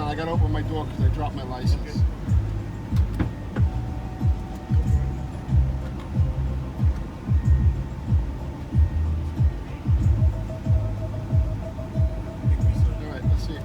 I gotta open my door because I dropped my license. Okay. All right, let's see.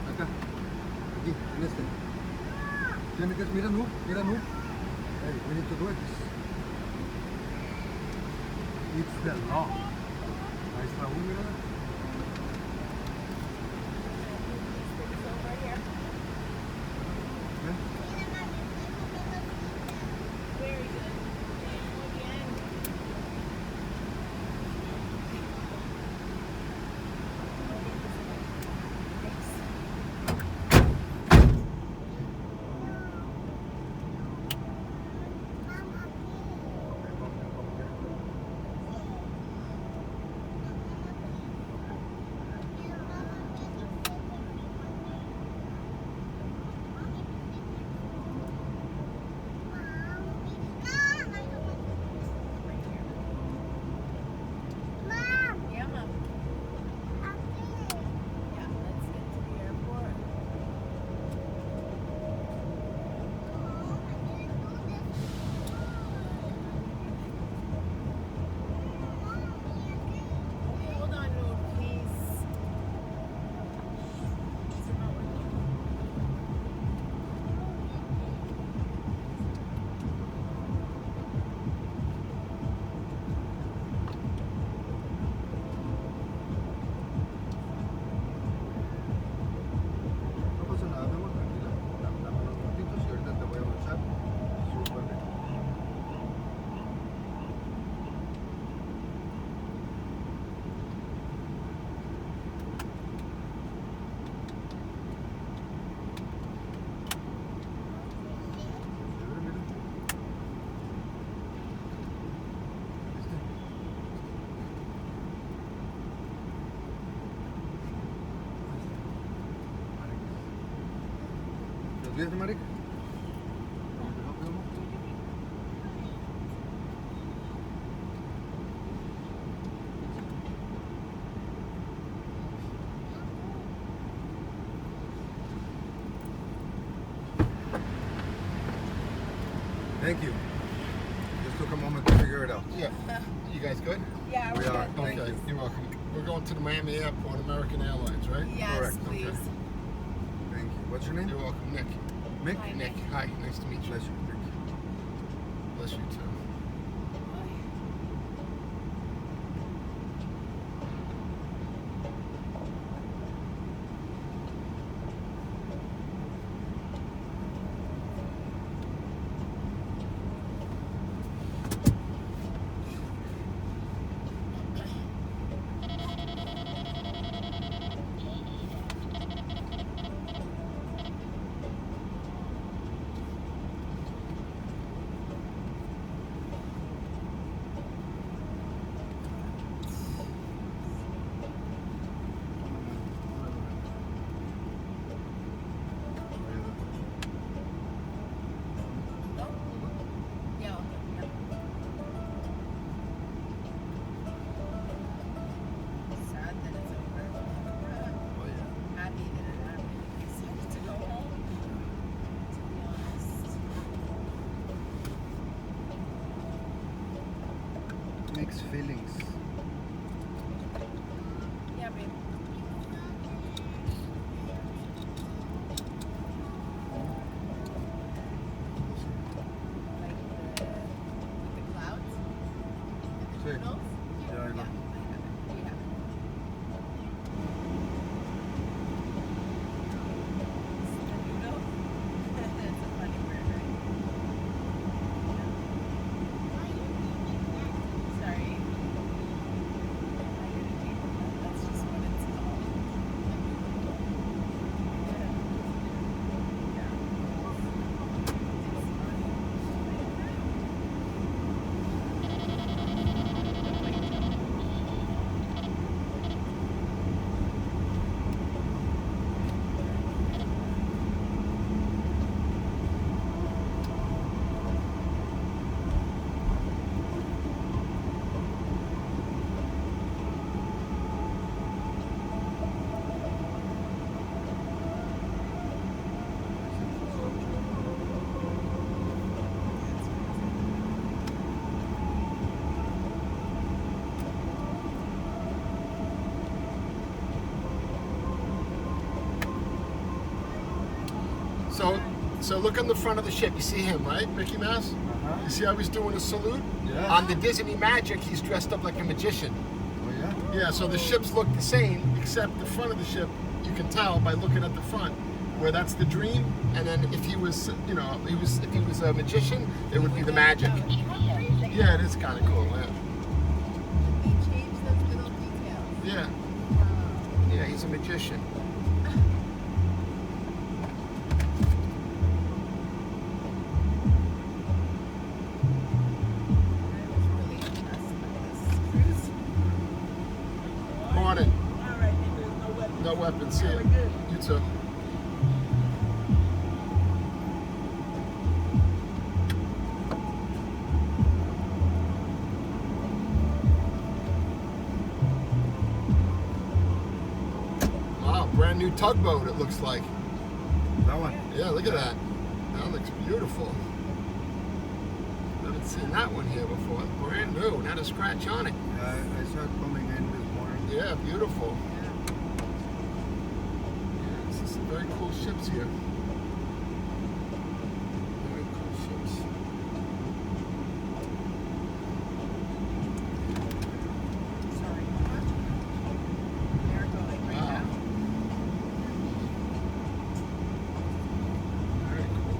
Acá, aquí, en este. Tiene que, mira no. Hey, we need to do it. It's the law. Ahí está uno, mira. Ven. Very good. Muy bien. Yeah, Mom. Yeah, let's get to the airport. Okay, hold on, Noor, please. It's not working. No pasa nada, mi amor, tranquila. Dame unos minutitos y ahorita te voy a marchar. Súper bien. Chévere, mira. ¿Viste? ¿Los días, marica? Thank you. Just took a moment to figure it out. Yeah. You guys good? Yeah, We we're are. good. Thank Okay, you. you're welcome. We're going to the Miami Airport, American Airlines, right? Yes, Correct. please. Okay. Thank you. What's your name? You're welcome, Nick. Mick? Hi. Nick, hi. Nice to meet you. Bless you. Thank you. Bless you too. Yeah, okay. Sad that it's over. Oh, yeah. Happy that it happened. Excited to go home, to be honest. Mixed feelings. Yeah, babe. Like with the clouds and the Sí. noodles. Yeah, I know. Yeah, I have it. We have it. The noodle? It's a funny word, right? Sorry. I didn't name it. That's just what it's called. Yeah. It's funny. So look on the front of the ship. You see him, right? Mickey Mouse? Uh-huh. You see how he's doing a salute? Yeah. On the Disney Magic, he's dressed up like a magician. Oh, yeah? Yeah, so the ships look the same, except the front of the ship, you can tell by looking at the front, where that's the dream, and then if he was, you know, if he was a magician, it would be the magic. Yeah, it is kind of cool, yeah. He changed those little details. Yeah, yeah, he's a magician. I was really impressed by this cruise. Morning. All right, there's no weapons. No weapons. See ya. We're good. You too. Wow, brand new tugboat it looks like. That one? Yeah, look at that. That looks beautiful. Haven't seen that one here before. Brand new, not a scratch on it. Yeah, I saw it coming in this morning. Yeah, beautiful. Yeah, this is some very cool ships here. Very cool ships. Sorry. They're going right Wow. now. Very cool.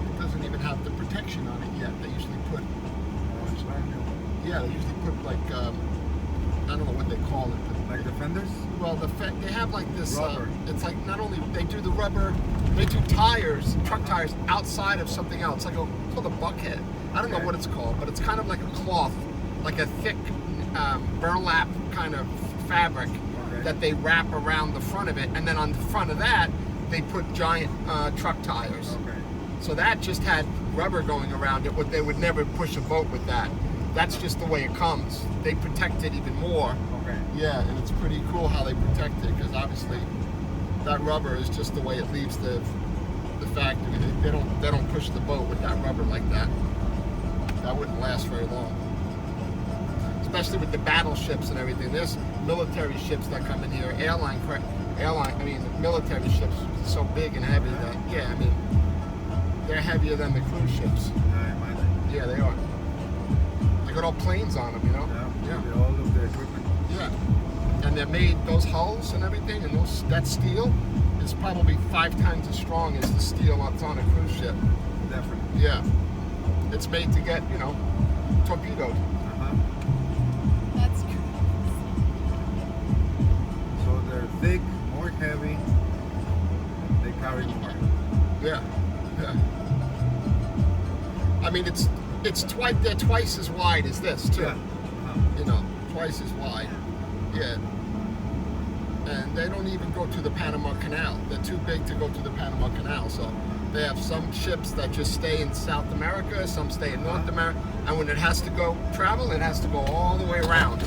It doesn't even have the protection on it yet. They usually put, Oh, it's brand new. yeah, they usually put like, I don't know what they call it, but Like the fenders? well, they have like this. Rubber. It's like not only they do the rubber, they do tires, truck tires outside of something else, like it's called a buckhead. I don't know Okay. what it's called, but it's kind of like a cloth, like a thick burlap kind of fabric Okay. that they wrap around the front of it, and then on the front of that they put giant truck tires. Okay. So that just had rubber going around it. They would never push a boat with that. That's just the way it comes. They protect it even more. Okay. Yeah, and it's pretty cool how they protect it, because obviously that rubber is just the way it leaves the factory. They don't push the boat with that rubber like that. That wouldn't last very long. Especially with the battleships and everything. There's military ships that come in here. Military ships are so big and heavy that, yeah, I mean, they're heavier than the cruise ships. Yeah, I imagine. Yeah, they are. They got all planes on them, you know? Yeah. All of the equipment. Yeah. And they're made, those hulls and everything, and that steel is probably 5 times as strong as the steel that's on a cruise ship. Definitely. Yeah. It's made to get, you know, torpedoed. Uh-huh. That's crazy. So they're thick, more heavy. They carry more. Yeah. Yeah. I mean, they're twice as wide as this, too. Yeah. Uh-huh. You know, twice as wide. Yeah. And they don't even go to the Panama Canal. They're too big to go to the Panama Canal. So they have some ships that just stay in South America, some stay in North America, and when it has to go travel, it has to go all the way around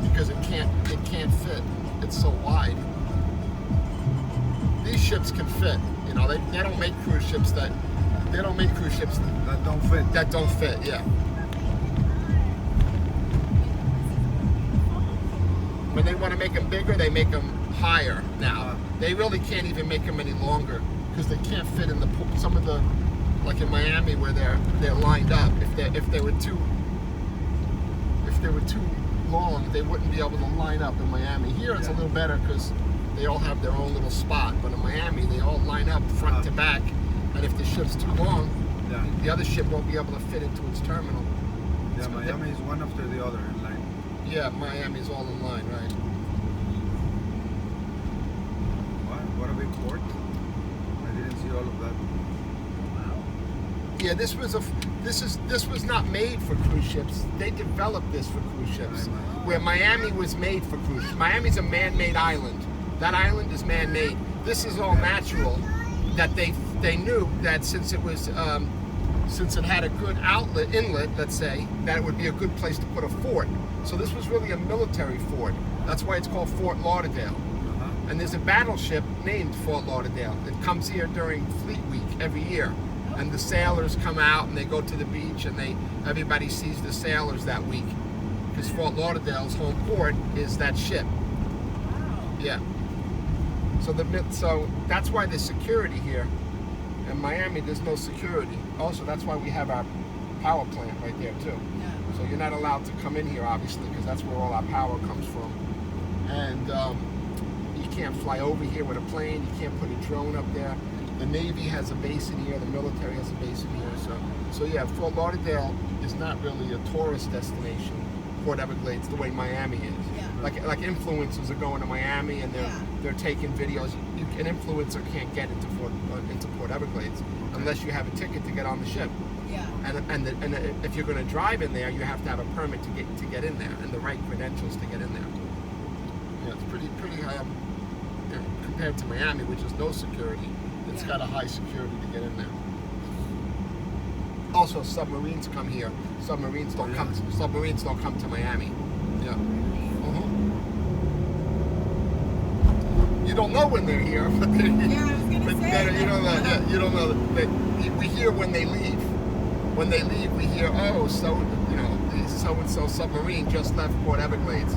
because it can't fit. It's so wide. These ships can fit. You know, they don't make cruise ships that don't fit. Yeah. When they want to make them bigger, they make them higher now. They really can't even make them any longer because they can't fit in some of the, like in Miami where they're lined up. If they were too long, they wouldn't be able to line up in Miami. Here it's a little better because they all have their own little spot. But in Miami, they all line up front to back, and if the ship's too long, the other ship won't be able to fit into its terminal. Yeah, Miami is one after the other in line. Yeah, Miami's all in line, right? What a big port. I didn't see all of that. Yeah, this was not made for cruise ships. They developed this for cruise ships. Where Miami was made for cruise ships. Miami's a man-made island. That island is man-made. This is all natural. That they knew that since it had a good inlet, let's say, that it would be a good place to put a fort. So this was really a military fort. That's why it's called Fort Lauderdale. And there's a battleship named Fort Lauderdale that comes here during Fleet Week every year. And the sailors come out and they go to the beach and everybody sees the sailors that week. Because Fort Lauderdale's home port is that ship. Wow. Yeah. So that's why there's security here. In Miami, there's no security. Also, that's why we have our power plant right there too. Yeah. So you're not allowed to come in here, obviously, because that's where all our power comes from. And you can't fly over here with a plane. You can't put a drone up there. The Navy has a base in here. The military has a base in here. So yeah, Fort Lauderdale is not really a tourist destination. Port Everglades, the way Miami is. Yeah. Like influencers are going to Miami and they're taking videos. An influencer can't get into Port Everglades unless you have a ticket to get on the ship. Yeah. And if you're going to drive in there, you have to have a permit to get in there and the right credentials to get in there. Yeah, it's pretty compared to Miami, which is no security. It's got a high security to get in there. Also, submarines come here. Submarines don't come to Miami. Yeah. You don't know when they're here, but they're here. Yeah, I was gonna say. You don't know. Yeah, you don't know. We hear when they leave. When they leave, we hear, oh, so and so submarine just left Port Everglades.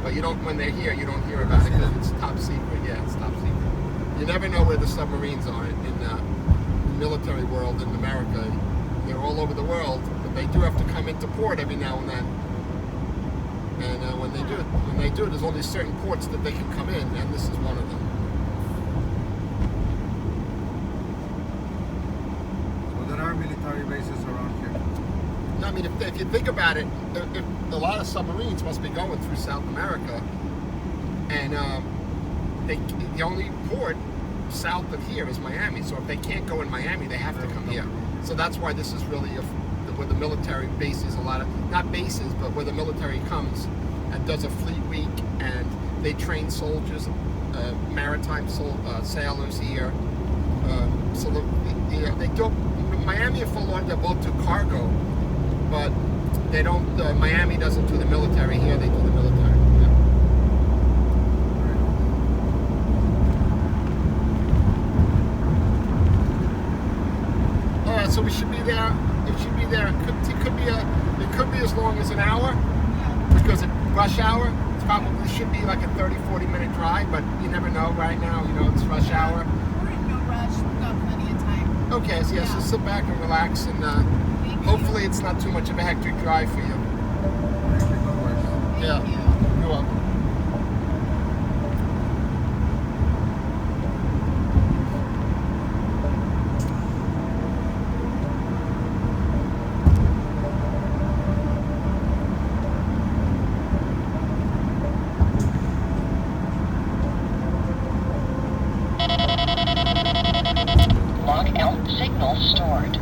But you don't. When they're here, you don't hear about it because it's top secret. Yeah, it's top secret. You never know where the submarines are in the military world in America. They're all over the world, but they do have to come into port every now and then. And when they do, there's only certain ports that they can come in, and this is one of them. So there are military bases around here. No, I mean, if you think about it, a lot of submarines must be going through South America, and the only port south of here is Miami. So if they can't go in Miami, they have to come here. So that's why this is really where the military bases, not bases, but where the military comes and does a fleet week, and they train soldiers, maritime sailors here. So they do. Miami and Fort Lauderdale both do cargo, but they don't. Miami doesn't do the military. Here they do the military. So we should be there. It should be there. It could be as long as an hour, because at rush hour, it probably should be like a 30-40 minute drive. But you never know. Right now, it's rush hour. We're in no rush. We've got plenty of time. Okay, so so sit back and relax, and hopefully it's not too much of a hectic drive for you. Thank you. You're welcome. Lockout signal stored.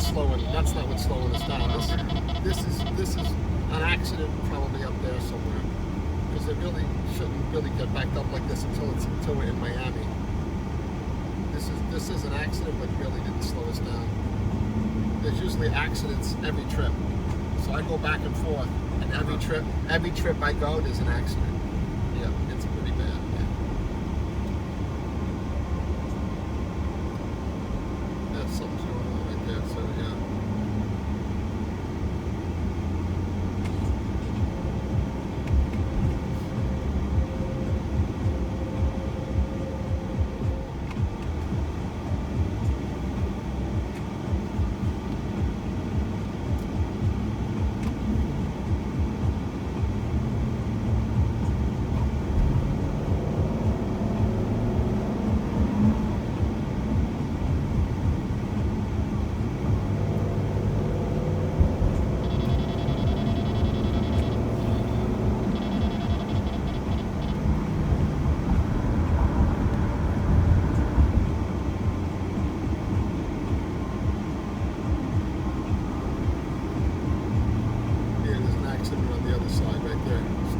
slowing. That's not what's slowing us down. This is an accident probably up there somewhere, because it really shouldn't really get backed up like this until we're in Miami. This is an accident, but really didn't slow us down. There's usually accidents every trip, so I go back and forth, and every trip I go, there's an accident. Yeah, it's pretty bad. Yeah. There's something's going on right there. So yeah.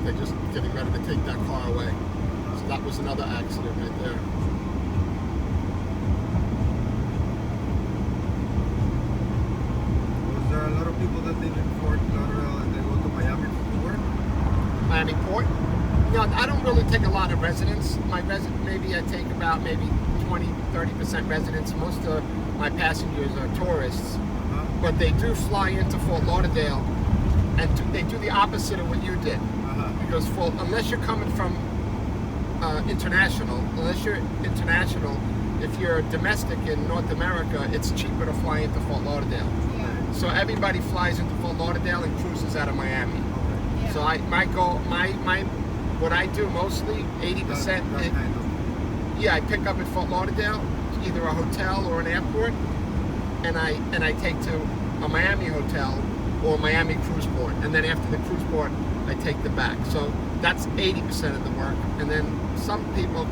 They're just getting ready to take that car away. So that was another accident right there. Was there a lot of people that live in Fort Lauderdale and they go to Miami to work? Miami Port? No, I don't really take a lot of residents. Maybe I take about 20-30% residents. Most of my passengers are tourists. But they do fly into Fort Lauderdale, and they do the opposite of what you did. Because unless you're coming from international, if you're domestic in North America, it's cheaper to fly into Fort Lauderdale. Yeah. So everybody flies into Fort Lauderdale and cruises out of Miami. Yeah. So what I do mostly, 80%. Yeah, I pick up at Fort Lauderdale, either a hotel or an airport, and I take to a Miami hotel or Miami cruise port, and then after the cruise port, I take them back. So that's 80% of the work. And then some people,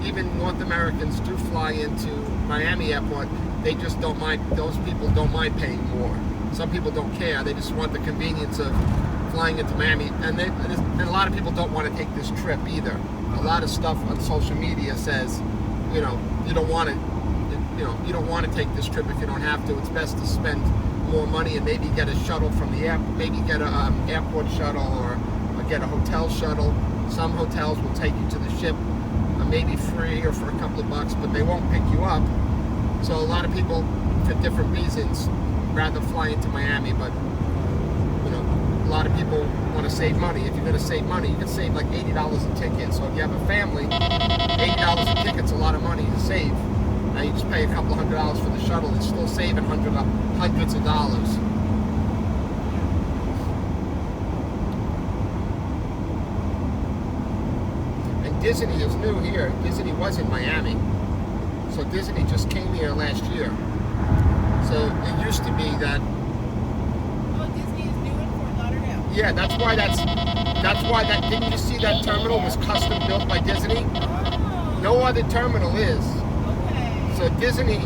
even North Americans, do fly into Miami airport. They just don't mind. Those people don't mind paying more. Some people don't care. They just want the convenience of flying into Miami. And a lot of people don't want to take this trip either. A lot of stuff on social media says, you don't want to take this trip if you don't have to. It's best to spend more money and maybe get a shuttle from the airport, maybe get a airport shuttle or get a hotel shuttle. Some hotels will take you to the ship, maybe free or for a couple of bucks, but they won't pick you up. So a lot of people, for different reasons, rather fly into Miami. But a lot of people want to save money. If you're going to save money, you can save like $80 a ticket. So if you have a family, $80 a ticket's a lot of money to save. Now you just pay a couple $100 for the shuttle, it's still saving hundreds of dollars. And Disney is new here. Disney was in Miami. So Disney just came here last year. So it used to be that. Oh, Disney is new in Fort Lauderdale. Yeah, that's why that, didn't you see that terminal was custom built by Disney? Oh. No other terminal is. Okay. So Disney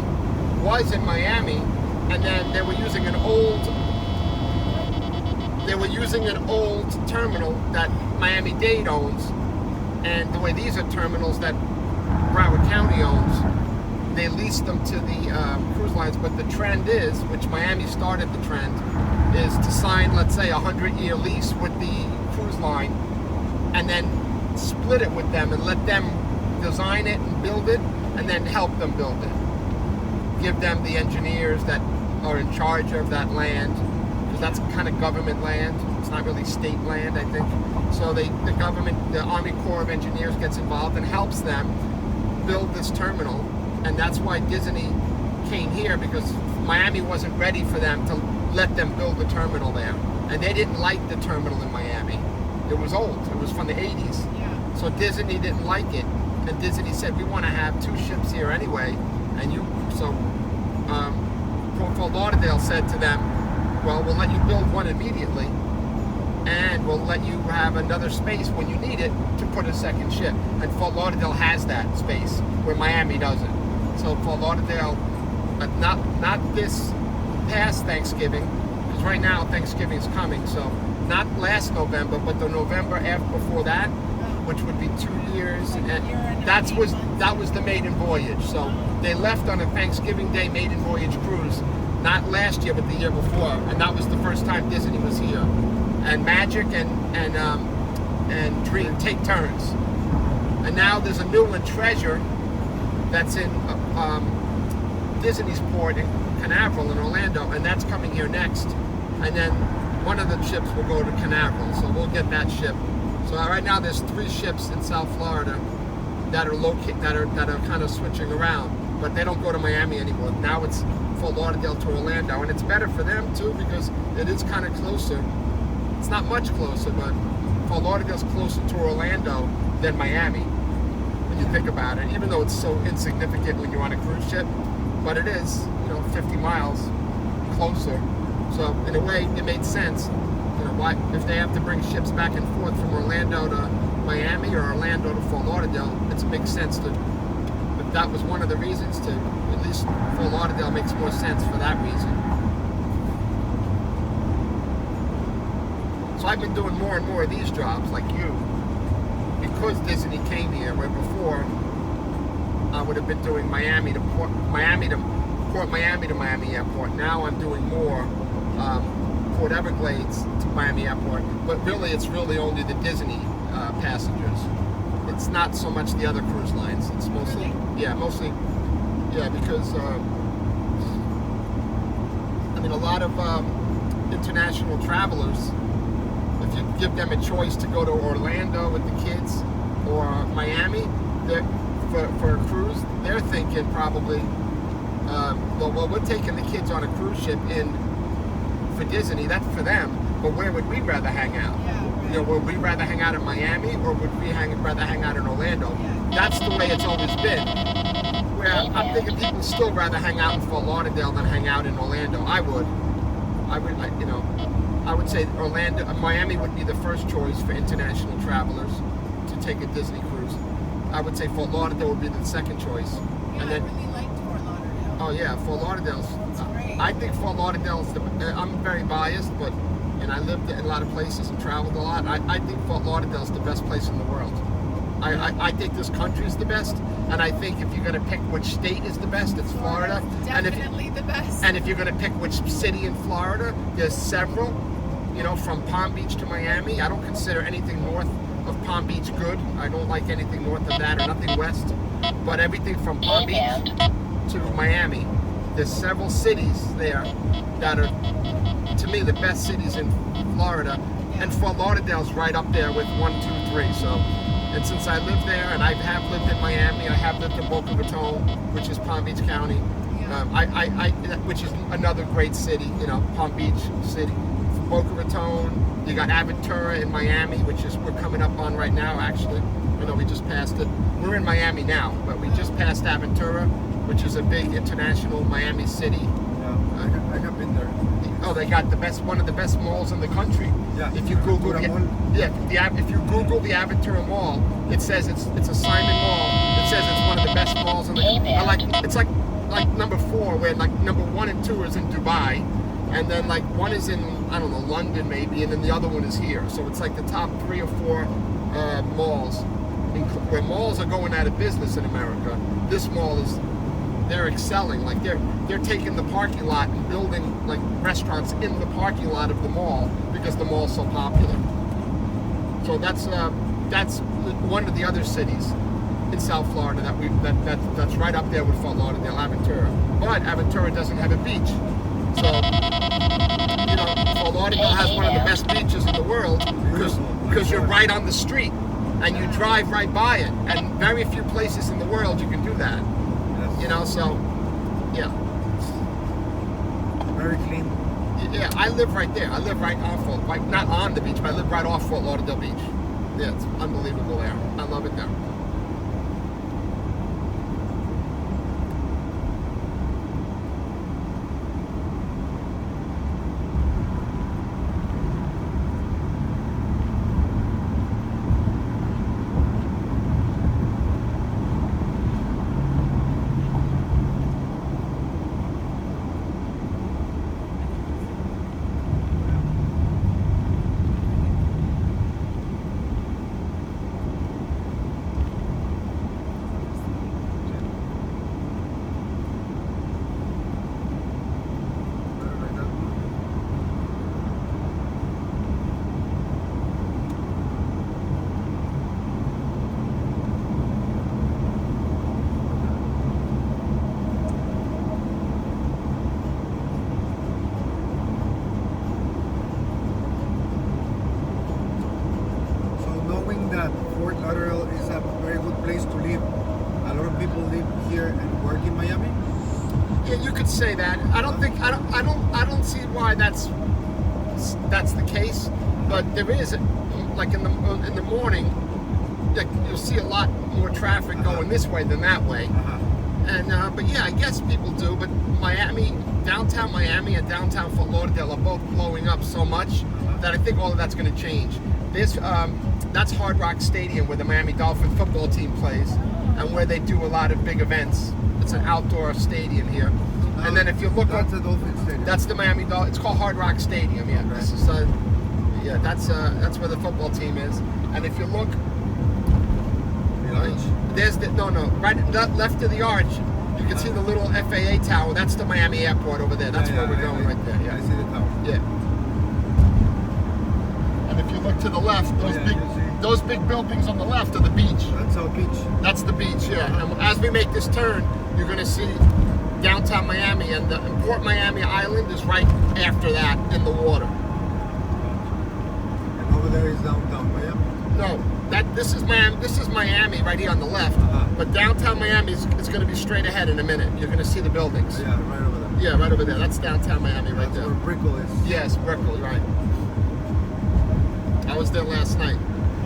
was in Miami, and then they were using an old terminal that Miami-Dade owns, and the way these are terminals that Broward County owns, they lease them to the cruise lines. But the trend is, which Miami started the trend, is to sign, let's say, a 100-year lease with the cruise line, and then split it with them and let them design it and build it, and then help them build it. Give them the engineers that are in charge of that land, because that's kind of government land. It's not really state land, I think. So the government, the Army Corps of Engineers gets involved and helps them build this terminal. And that's why Disney came here, because Miami wasn't ready for them to let them build the terminal there. And they didn't like the terminal in Miami. It was old. It was from the 80s. Yeah. So Disney didn't like it. And Disney said, we want to have 2 ships here anyway. And Fort Lauderdale said to them, well, we'll let you build one immediately, and we'll let you have another space when you need it to put a second ship. And Fort Lauderdale has that space where Miami doesn't. So Fort Lauderdale, not this past Thanksgiving, because right now Thanksgiving is coming. So not last November, but the November after before that, which would be 2 years, Like a and year and that 18 was months. that was the maiden voyage. So they left on a Thanksgiving Day maiden voyage cruise, not last year but the year before, and that was the first time Disney was here. And Magic and Dream take turns. And now there's a new one, Treasure, that's in Disney's port in Canaveral in Orlando, and that's coming here next. And then one of the ships will go to Canaveral, so we'll get that ship. So right now there's 3 ships in South Florida that are kind of switching around, but they don't go to Miami anymore. Now it's Fort Lauderdale to Orlando, and it's better for them too because it is kind of closer. It's not much closer, but Fort Lauderdale's closer to Orlando than Miami when you think about it. Even though it's so insignificant when you're on a cruise ship, but it is, 50 miles closer. So in a way, it made sense. Why, if they have to bring ships back and forth from Orlando to Miami or Orlando to Fort Lauderdale, it makes sense to. But that was one of the reasons to. At least Fort Lauderdale makes more sense for that reason. So I've been doing more and more of these jobs, like you, because Disney came here. Where before I would have been doing Miami to Port Miami to Miami Airport. Now I'm doing more. Port Everglades to Miami Airport, but really it's really only the Disney passengers. It's not so much the other cruise lines. It's mostly, because a lot of international travelers, if you give them a choice to go to Orlando with the kids or Miami, for a cruise, they're thinking probably, well, we're taking the kids on a cruise ship for Disney, that's for them, but where would we rather hang out? Yeah, right. Would we rather hang out in Miami or would we rather hang out in Orlando? Yeah. That's the way it's always been. Where I'm thinking people still rather hang out in Fort Lauderdale than hang out in Orlando. I would say Miami would be the first choice for international travelers to take a Disney cruise. I would say Fort Lauderdale would be the second choice. Yeah, And then, I really liked Fort Lauderdale. oh yeah, Fort Lauderdale's. It's great. I think Fort Lauderdale's. I'm very biased, and I lived in a lot of places and traveled a lot. I think Fort Lauderdale's the best place in the world. I think this country is the best, and I think if you're going to pick which state is the best, it's Florida. Definitely the best. And if you're going to pick which city in Florida, there's several. From Palm Beach to Miami. I don't consider anything north of Palm Beach good. I don't like anything north of that or nothing west. But everything from Palm Beach to Miami, there's several cities there that are, to me, the best cities in Florida. And Fort Lauderdale's right up there with 1, 2, 3. So, and since I live there, and I have lived in Miami, I have lived in Boca Raton, which is Palm Beach County, which is another great city. Palm Beach City. Boca Raton, you got Aventura in Miami, which is we're coming up on right now. Actually, we just passed it. We're in Miami now, but we just passed Aventura, which is a big international Miami city. Yeah, I have been there. Oh, they got one of the best malls in the country. Yeah. If you Google Aventura if you Google the Aventura Mall, it says it's a Simon Mall. It says it's one of the best malls in the. It's like number 4, where like number 1 and 2 is in Dubai. And then like one is in, I don't know, London maybe, and then the other one is here. So it's like the top 3 or 4 malls. Where malls are going out of business in America, this mall they're excelling. Like they're taking the parking lot and building like restaurants in the parking lot of the mall because the mall's so popular. So that's one of the other cities in South Florida that's right up there with Fort Lauderdale, Aventura. But Aventura doesn't have a beach. So, Fort Lauderdale has one of the best beaches in the world because you're right on the street and you drive right by it. And very few places in the world you can do that. Yes. So, yeah. Very clean. Yeah, I live right there. I live right off not on the beach, but I live right off Fort Lauderdale Beach. Yeah, it's unbelievable there. I love it there. here and work in Miami? Yeah, you could say that. I don't see why that's the case. But there is, like in the morning, like you'll see a lot more traffic going this way than that way. And but yeah, I guess people do. But downtown Miami and downtown Fort Lauderdale are both blowing up so much that I think all of that's going to change. That's Hard Rock Stadium where the Miami Dolphin football team plays, and where they do a lot of big events. It's an outdoor stadium here. And then if you look That's a Dolphin Stadium. that's the Miami Dolphin. It's called Hard Rock Stadium. Yeah, Okay. this is that's where the football team is. And if you look, The Arch? there's right left of the arch, you can see the little FAA tower. That's the Miami Airport over there. That's where we're going right there. I Yeah, see the tower. yeah. And if you look to the left, those big buildings on the left are the beach. That's our beach. That's the beach, yeah. And as we make this turn, you're going to see downtown Miami, and the Port Miami Island is right after that in the water. And over there is downtown Miami. No, this is Miami right here on the left. But downtown Miami is going to be straight ahead in a minute. You're going to see the buildings. Yeah, right over there. Yeah, right over there. That's downtown Miami right That's there. where Brickell is. Yes, Brickell, right. I was there last night,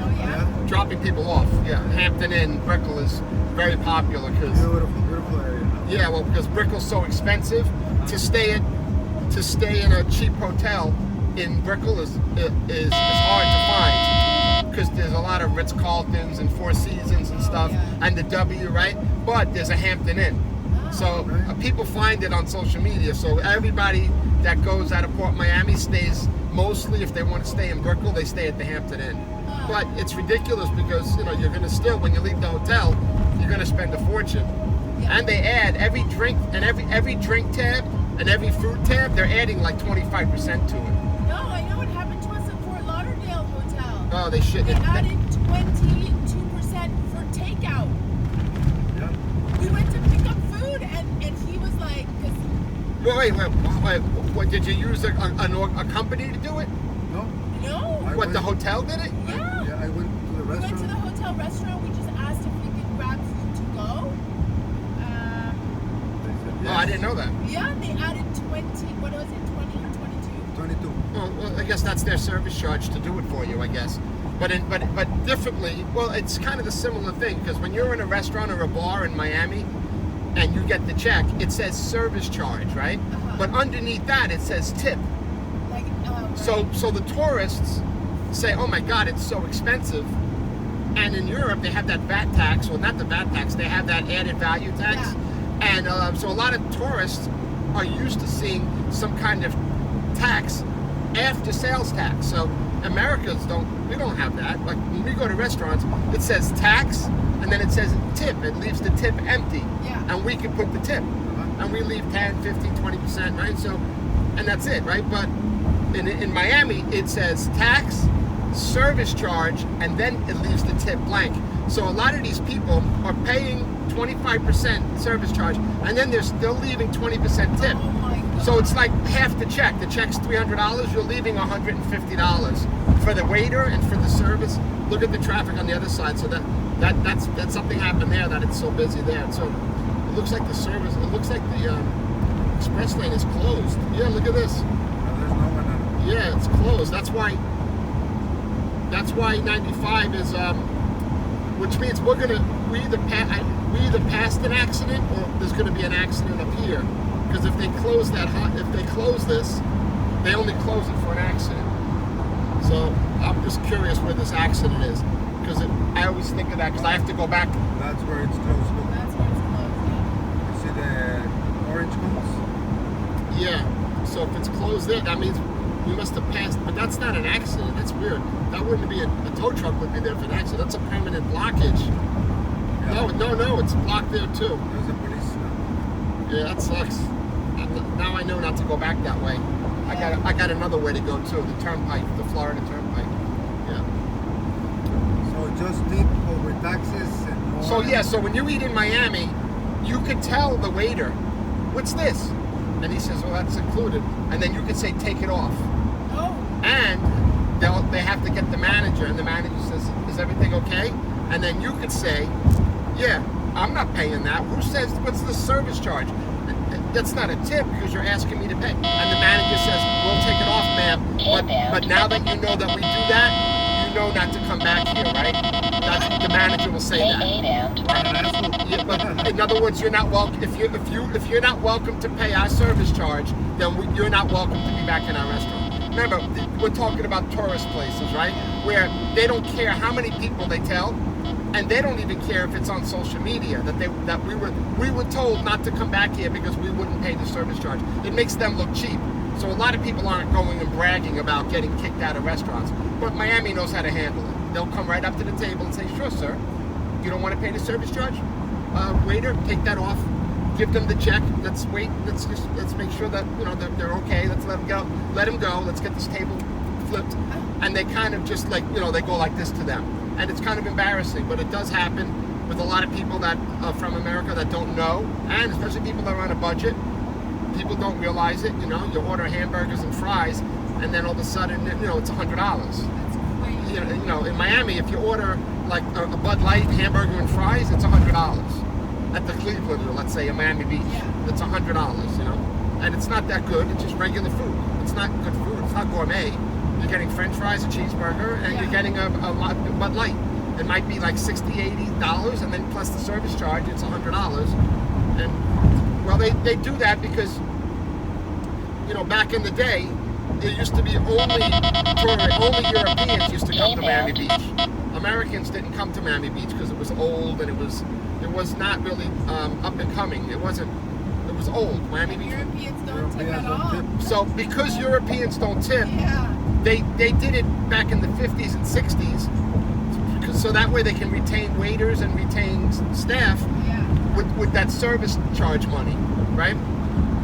Oh, yeah? dropping people off. Yeah, Hampton Inn, Brickell is very popular because Beautiful area. yeah, well, because Brickell's so expensive to stay in a cheap hotel in Brickell is hard to find because there's a lot of Ritz-Carltons and Four Seasons and stuff, and the W, right? But there's a Hampton Inn. So people find it on social media. So everybody that goes out of Port Miami stays, mostly if they want to stay in Brickell, they stay at the Hampton Inn. But it's ridiculous because you're going to still, when you leave the hotel, you're going to spend a fortune. And they add every drink and every drink tab and every food tab, they're adding like 25% to it. No, I know what happened to us at Fort Lauderdale Hotel. Oh, they should. They added 22% for takeout. Yeah. We went to pick up food, and he was like, Wait. What, did you use a company to do it? No? no. What, the hotel did it? Yeah. Yeah, I went to the We went to the restaurant. hotel restaurant. We just asked if we could grab food to go. They said Oh, I didn't know that. Yeah, they added 20. What was it? 20 or 22? 22. Well, I guess that's their service charge to do it for you, I guess. But differently, well, it's kind of the similar thing because when you're in a restaurant or a bar in Miami and you get the check, it says service charge, right? But underneath that, it says tip. Like, So the tourists say, "Oh my God, it's so expensive." And in Europe, they have that VAT tax, well, not the VAT tax, they have that added value tax. Yeah. And so a lot of tourists are used to seeing some kind of tax after sales tax. So Americans we don't have that. Like when we go to restaurants, it says tax and then it says tip. It leaves the tip empty. Yeah. And we can put the tip. And we leave 10, 15, 20%, right? So, and that's it, right? But in Miami, it says tax, service charge, and then it leaves the tip blank. So a lot of these people are paying 25% service charge, and then they're still leaving 20% tip. oh my God. So it's like half the check. The check's $300. You're leaving $150 for the waiter and for the service. Look at the traffic on the other side. So that's something happened there that it's so busy there. And so it looks like the service. It looks like the express lane is closed. Yeah, look at this. There's no one on it. Yeah, it's closed. That's why 95 is which means we either passed an accident or there's going to be an accident up here. Because if they close this, they only close it for an accident. So I'm just curious where this accident is, because I always think of that because I have to go back. That's where it's closed. Look. That's where it's closed. You see the orange cones? Yeah. So if it's closed there, that means we must have passed. But that's not an accident. That's weird. That wouldn't be a tow truck would be there for an accident. That's a permanent blockage. Yeah. No, it's blocked there too. There's a police. Yeah, that sucks. Now I know not to go back that way. I got another way to go too. The turnpike, the Florida Turnpike. Yeah. So just tip over taxes and more. So yeah, so when you eat in Miami, you could tell the waiter, "What's this?" And he says, "Well, that's included." And then you could say, "Take it off." Oh, And they have to get the manager, and the manager says, "Is everything okay?" And then you could say, "Yeah, I'm not paying that. Who says, what's the service charge? That's not a tip because you're asking me to pay. And the manager says, we'll take it off, ma'am. But now that you know that we do that, you know not to come back here, right? The manager will say that. Yeah, but in other words, you're not welcome. If you're not welcome to pay our service charge, then you're not welcome to be back in our restaurant. Remember, we're talking about tourist places, right? Where they don't care how many people they tell, and they don't even care if it's on social media that we were told not to come back here because we wouldn't pay the service charge. It makes them look cheap. So a lot of people aren't going and bragging about getting kicked out of restaurants. But Miami knows how to handle it. They'll come right up to the table and say, "Sure, sir. You don't want to pay the service charge? Waiter, take that off. Give them the check. Let's wait. Let's make sure that they're okay. Let's let them go. Let them go. Let's get this table flipped." And they kind of just they go like this to them. And it's kind of embarrassing, but it does happen with a lot of people that from America that don't know, and especially people that are on a budget. People don't realize it. You order hamburgers and fries, and then all of a sudden, it's $100. That's crazy. In Miami, if you order like a Bud Light hamburger and fries, it's $100. At the Cleveland, or let's say a Miami Beach, it's $100. And it's not that good. It's just regular food. It's not good food. It's not gourmet. You're getting French fries, a cheeseburger, and you're getting a Bud Light. It might be like $60, $80, and then plus the service charge, it's $100. And well, they do that because back in the day, there used to be only Europeans used to come to Miami Beach. Americans didn't come to Miami Beach because it was old and it was not really up and coming. It was old. Miami Beach. Europeans don't tip at all. So because Europeans don't tip, they did it back in the 50s and 60s, so that way they can retain waiters and retain staff with that service charge money, right?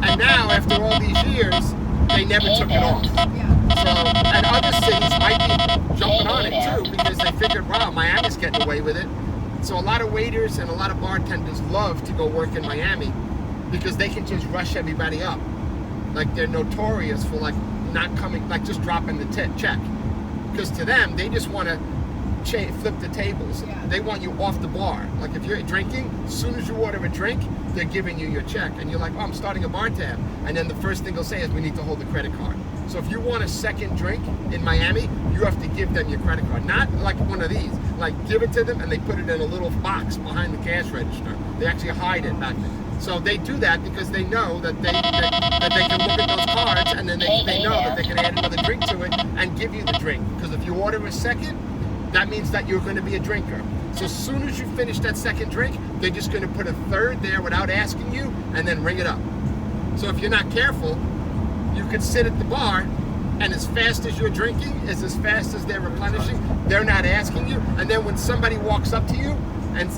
And now, after all these years, they never took it off. So, and other cities might be jumping on it too because they figured, wow, Miami's getting away with it. So a lot of waiters and a lot of bartenders love to go work in Miami because they can just rush everybody up. Like they're notorious for not coming, just dropping the check. Because to them, they just want to flip the tables. They want you off the bar. Like if you're drinking, as soon as you order a drink, they're giving you your check. And you're like, oh, I'm starting a bar tab. And then the first thing they'll say is, we need to hold the credit card. So if you want a second drink in Miami, you have to give them your credit card. Not like one of these. Like give it to them and they put it in a little box behind the cash register. They actually hide it back there. So they do that because they know that they can look at those cards and then they know that they can add another drink to it and give you the drink. Because if you order a second, that means that you're going to be a drinker. So as soon as you finish that second drink, they're just going to put a third there without asking you and then ring it up. So if you're not careful, you could sit at the bar and as fast as you're drinking is as fast as they're replenishing. They're not asking you. And then when somebody walks up to you and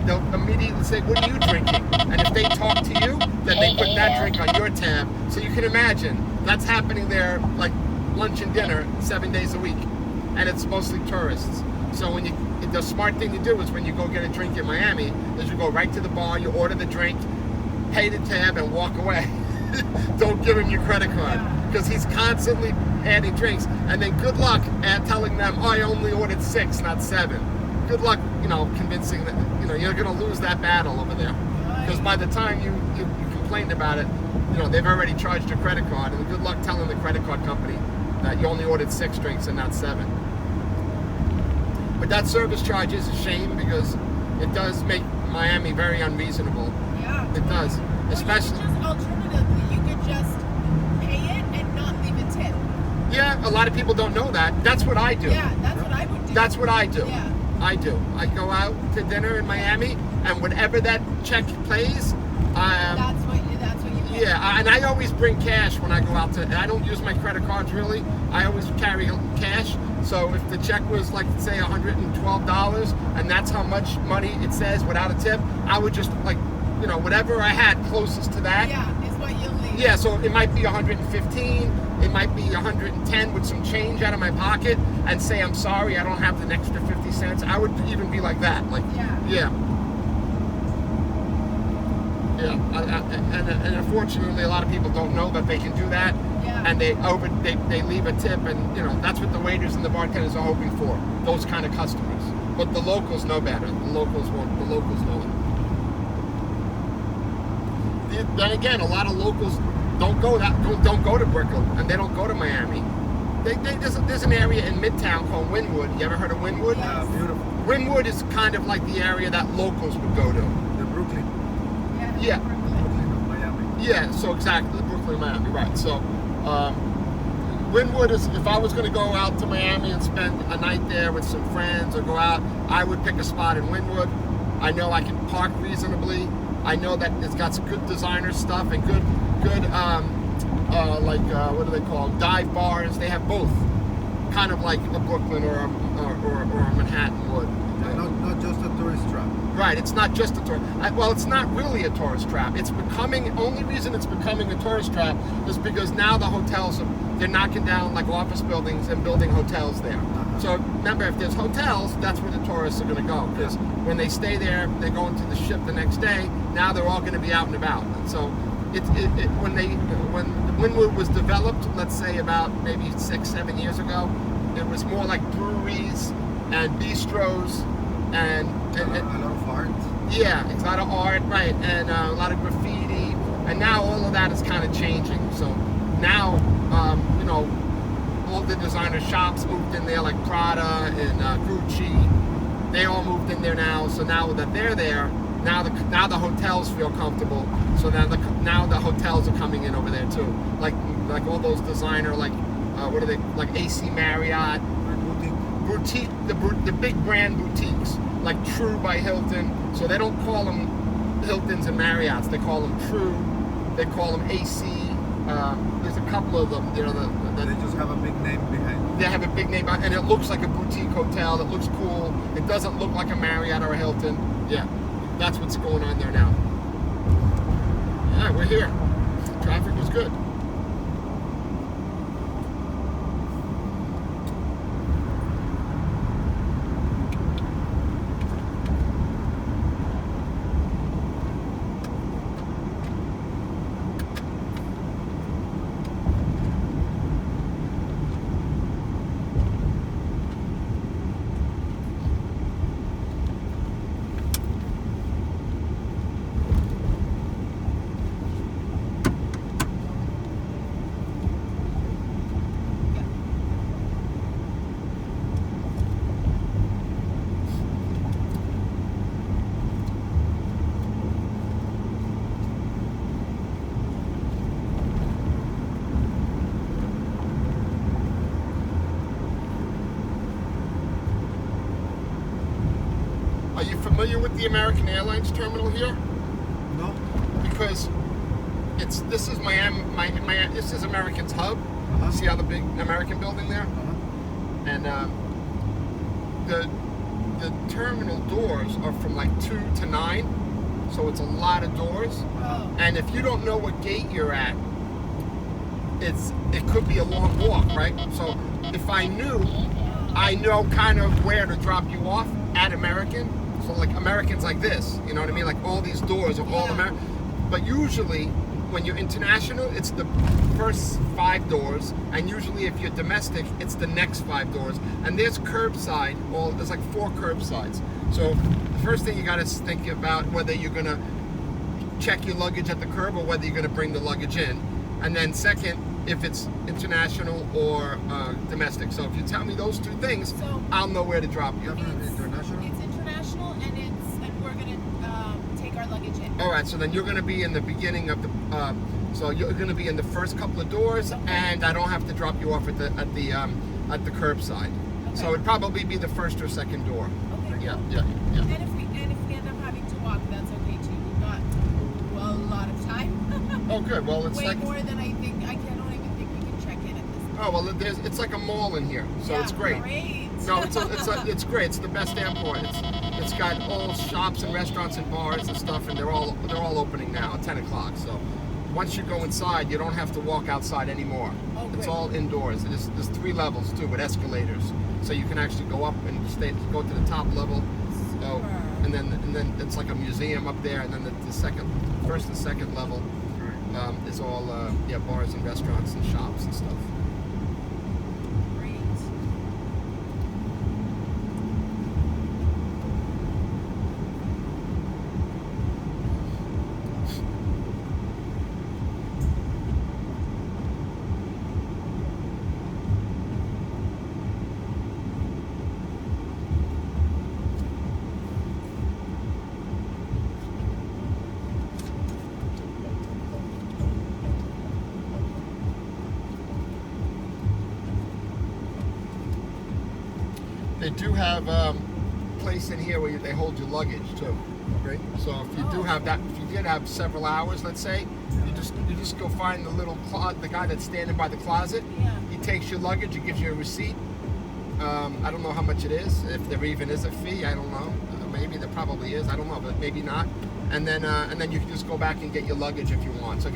they'll immediately say, what are you drinking? And if they talk to you, then they put that drink on your tab. So you can imagine that's happening there like lunch and dinner 7 days a week. And it's mostly tourists. So the smart thing to do is when you go get a drink in Miami, is you go right to the bar, you order the drink, pay the tab, and walk away. Don't give him your credit card because he's constantly adding drinks. And then good luck at telling them, oh, I only ordered 6, not 7. Good luck, convincing that you're going to lose that battle over there. Because by the time you complained about it, they've already charged your credit card. And good luck telling the credit card company that you only ordered 6 drinks and not 7. But that service charge is a shame because it does make Miami very unreasonable. Yeah. It does. Especially. Alternatively, you could just pay it and not leave a tip. Yeah, a lot of people don't know that. That's what I do. Yeah, that's what I would do. That's what I do. Yeah. I do. I go out to dinner in Miami, and whatever that check plays, That's what you pay. yeah, and I always bring cash when I go out to. I don't use my credit cards really. I always carry cash. So if the check was like say $112, and that's how much money it says without a tip, I would just whatever I had closest to that. Yeah, is what you'll leave. Yeah, so it might be 115, it might be 110 with some change out of my pocket, and say I'm sorry, I don't have the extra 50 cents. I would even be like that, yeah. And unfortunately, a lot of people don't know that they can do that, and they leave a tip, and that's what the waiters and the bartenders are hoping for, those kind of customers. But the locals know better. The locals know it. then again, a lot of locals don't go to Brooklyn, and they don't go to Miami. There's an area in Midtown called Wynwood. You ever heard of Wynwood? Yeah, beautiful. Wynwood is kind of like the area that locals would go to. The Brooklyn. Yeah. Brooklyn of Miami. Yeah, so exactly, the Brooklyn, Miami, right. So, Wynwood is, if I was going to go out to Miami and spend a night there with some friends or go out, I would pick a spot in Wynwood. I know I can park reasonably. I know that it's got some good designer stuff and good what do they call them? Dive bars. They have both, kind of like a Brooklyn or a Manhattan would. Not just a tourist trap. Right, it's not just a tourist. Well, it's not really a tourist trap. It's becoming. Only reason it's becoming a tourist trap is because now the hotels they're knocking down like office buildings and building hotels there. So remember, if there's hotels, that's where the tourists are going to go. Because when they stay there, they go into the ship the next day. Now they're all going to be out and about. And so when Wynwood was developed, let's say about maybe 6-7 years ago, it was more like breweries and bistros and A lot of art. yeah, it's a lot of art, right, and a lot of graffiti, and now all of that is kind of changing. So now, all the designer shops moved in there, like Prada and Gucci. They all moved in there now. So now that they're there, now the hotels feel comfortable. So now the hotels are coming in over there too, like all those designer like AC Marriott. Boutique, the big brand boutiques, like True by Hilton. So they don't call them Hiltons and Marriotts. They call them True. They call them AC. There's a couple of them. They just have a big name behind. They have a big name, and it looks like a boutique hotel. It looks cool. It doesn't look like a Marriott or a Hilton. Yeah, that's what's going on there now. Yeah, we're here. Traffic was good. Are you familiar with the American Airlines terminal here? No. Because this is Miami. This is American's hub. Uh-huh. See how the big American building there? Uh-huh. And the terminal doors are from like 2 to 9, so it's a lot of doors. Oh. And if you don't know what gate you're at, it could be a long walk, right? So if I know kind of where to drop you off at American. So like American's like this, you know what I mean? Like all these doors are all American. But usually when you're international, it's the first 5 doors, and usually if you're domestic, it's the next 5 doors. And there's curbside. There's like 4 curbsides. So the first thing you got to think about whether you're gonna check your luggage at the curb or whether you're gonna bring the luggage in. And then second, if it's international or domestic. So if you tell me those 2 things, So- I'll know where to drop you. International? It's international, and we're gonna take our luggage in. All right, so then you're going to be in the beginning of the. So you're going to be in the first couple of doors, and I don't have to drop you off at the curbside. So Okay. it'd probably be the first or second door. Okay. Yeah, Cool. yeah, yeah. And if we end up having to walk, that's okay too. We've got a lot of time. Oh, good. Well, it's Way like. more than I think. I don't even think we can check in at this point. Oh well, it's like a mall in here, so Yeah, it's great. No, it's great. It's the best airport. It's got all shops and restaurants and bars and stuff, and they're all opening now at 10 o'clock. So once you go inside, you don't have to walk outside anymore. Oh, It's great. all indoors. There's 3 levels too with escalators, so you can actually go up and go to the top level. Oh, and then it's like a museum up there, and then the first and second level is all bars and restaurants and shops and stuff. Great. They do have place in here where they hold your luggage too. Okay. So if you do have that, if you did have several hours, let's say, you just go find the guy that's standing by the closet. Yeah. He takes your luggage, he gives you a receipt. I don't know how much it is, if there even is a fee. I don't know. Maybe there probably is. I don't know, but maybe not. And then you can just go back and get your luggage if you want. So if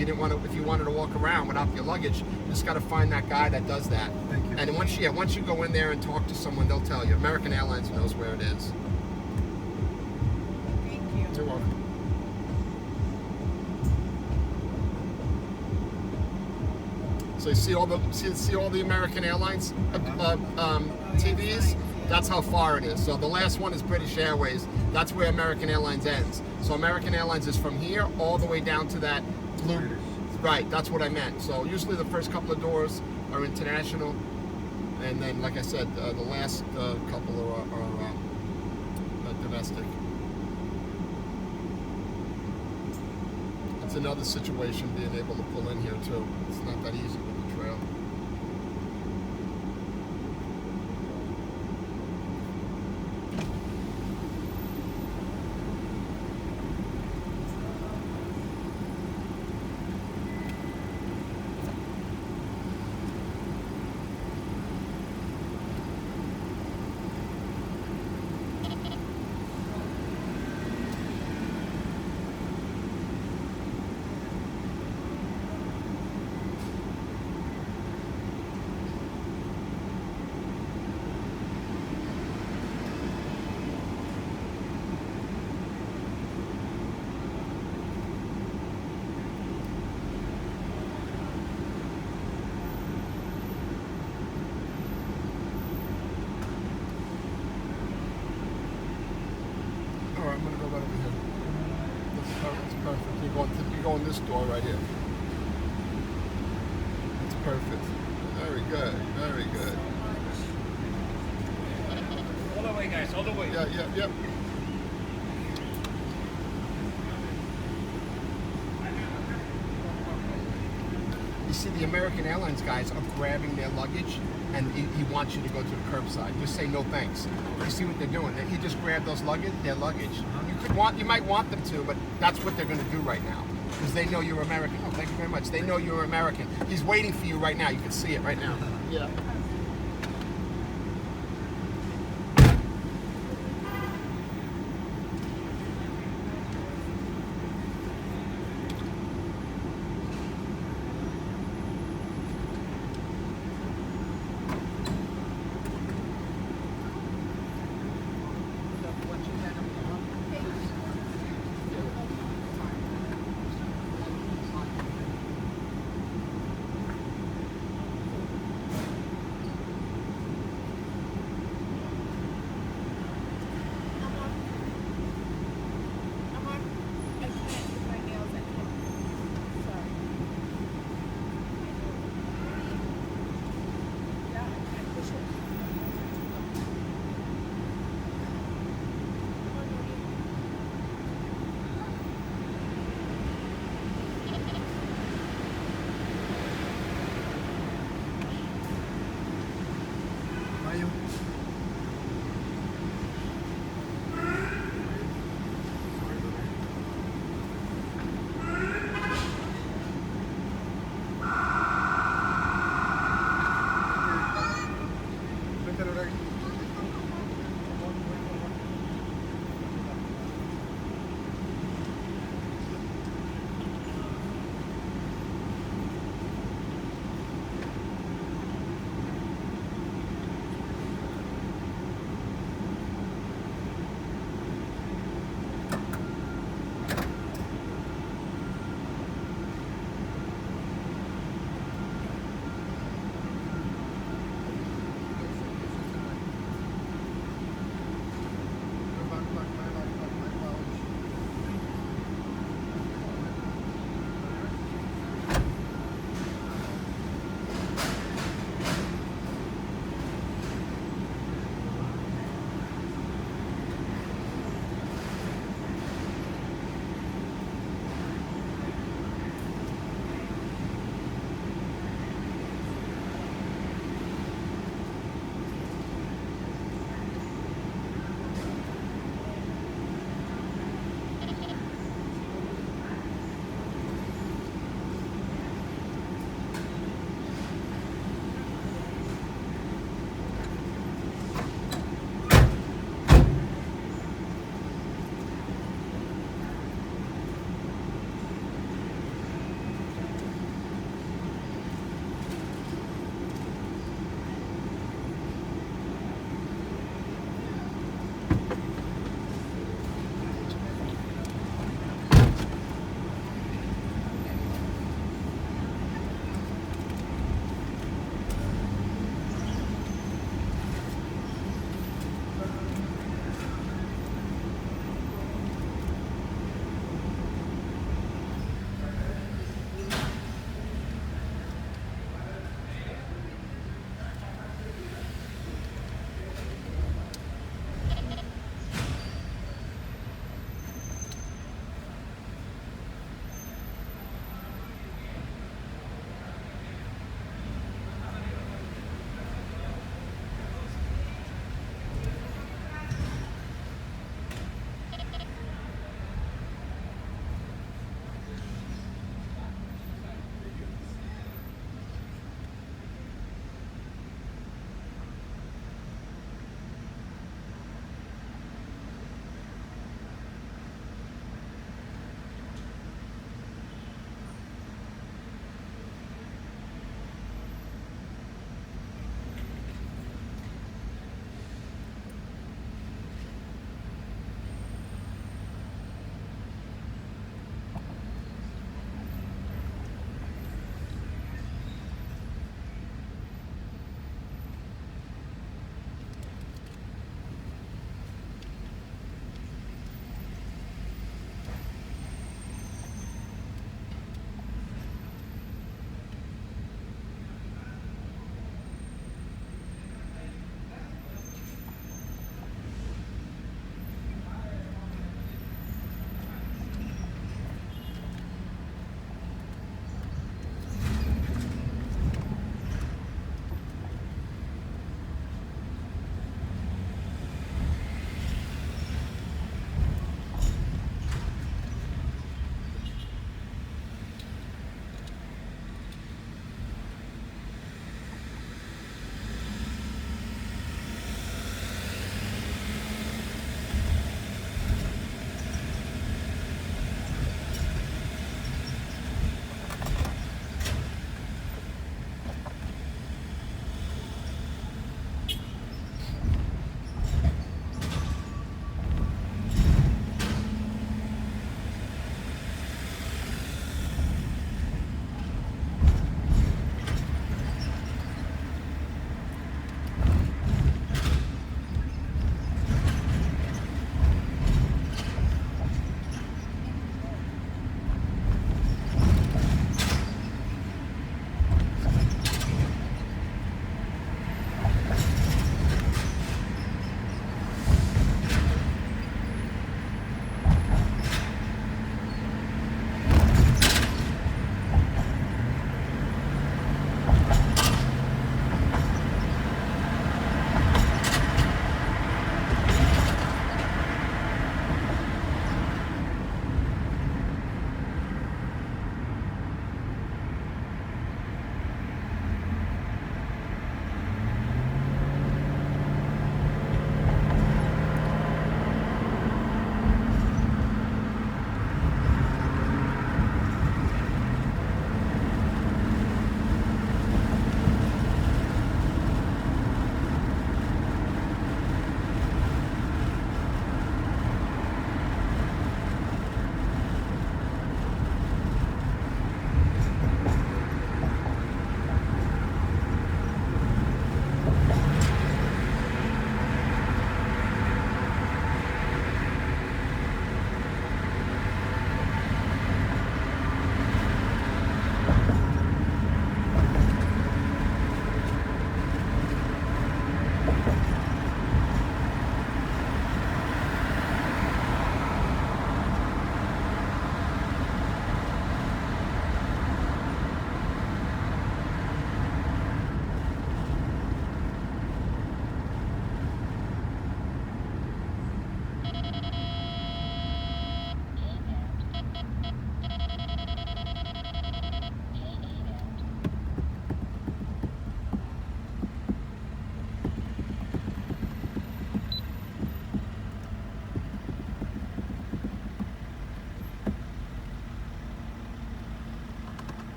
you wanted to walk around without your luggage, you just got to find that guy that does that. Thank you. And once you go in there and talk to someone, they'll tell you. American Airlines knows where it is. Thank you. You're welcome. So you see all the American Airlines TVs. That's how far it is. So the last one is British Airways. That's where American Airlines ends. So American Airlines is from here all the way down to that blue. Right, that's what I meant. So usually the first couple of doors are international, and then, like I said, the last couple are domestic. It's another situation being able to pull in here too. It's not that easy with the trail. I'm gonna go right over here. That's perfect. You're going this door right here. It's perfect. Very good. Very good. All the way, guys. All the way. Yeah. You see, the American Airlines guys are grabbing their luggage, and he wants you to go to the curbside. Just say no thanks. You see what they're doing? He just grabbed their luggage. You might want them to, but that's what they're going to do right now, because they know you're American. Oh, thank you very much. They know you're American. He's waiting for you right now. You can see it right now. Yeah.